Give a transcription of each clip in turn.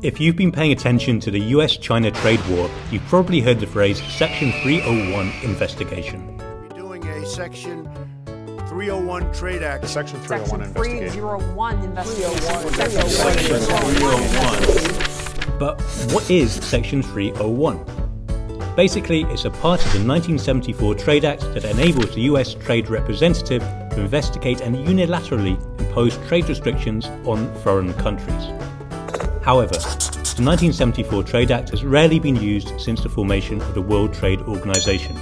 If you've been paying attention to the US-China trade war, you've probably heard the phrase Section 301 investigation. We're doing a Section 301 Trade Act. Section 301 investigation. Section 301. But what is Section 301? Basically, it's a part of the 1974 Trade Act that enables the US Trade Representative to investigate and unilaterally impose trade restrictions on foreign countries. However, the 1974 Trade Act has rarely been used since the formation of the World Trade Organization,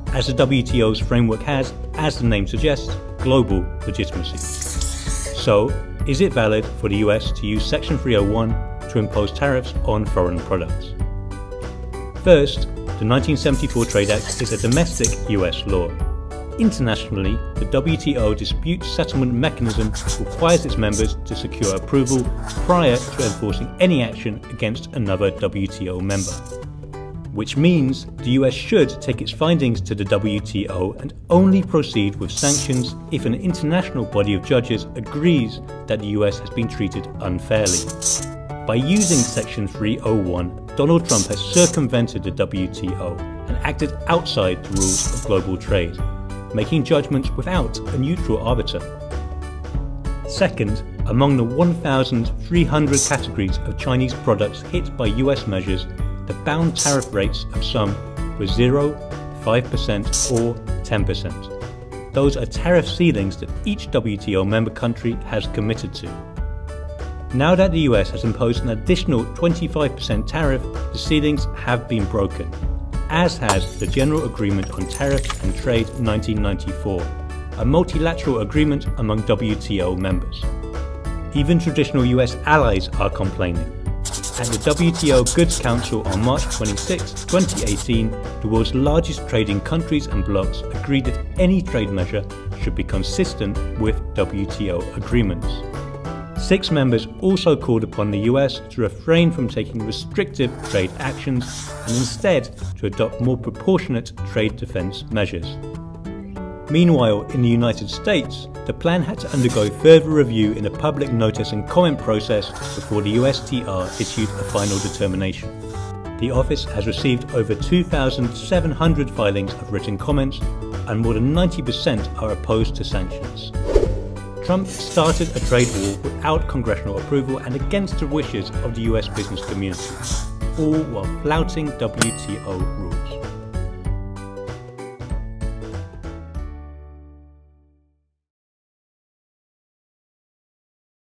as the WTO's framework has, as the name suggests, global legitimacy. So, is it valid for the US to use Section 301 to impose tariffs on foreign products? First, the 1974 Trade Act is a domestic US law. Internationally, the WTO dispute settlement mechanism requires its members to secure approval prior to enforcing any action against another WTO member. Which means the US should take its findings to the WTO and only proceed with sanctions if an international body of judges agrees that the US has been treated unfairly. By using Section 301, Donald Trump has circumvented the WTO and acted outside the rules of global trade, making judgments without a neutral arbiter. Second, among the 1,300 categories of Chinese products hit by US measures, the bound tariff rates of some were 0%, 5% or 10%. Those are tariff ceilings that each WTO member country has committed to. Now that the US has imposed an additional 25% tariff, the ceilings have been broken, as has the General Agreement on Tariffs and Trade 1994, a multilateral agreement among WTO members. Even traditional US allies are complaining. At the WTO Goods Council on March 26, 2018, the world's largest trading countries and blocs agreed that any trade measure should be consistent with WTO agreements. 6 members also called upon the US to refrain from taking restrictive trade actions and instead to adopt more proportionate trade defense measures. Meanwhile, in the United States, the plan had to undergo further review in a public notice and comment process before the USTR issued a final determination. The office has received over 2,700 filings of written comments, and more than 90% are opposed to sanctions. Trump started a trade war without congressional approval and against the wishes of the US business community, all while flouting WTO rules.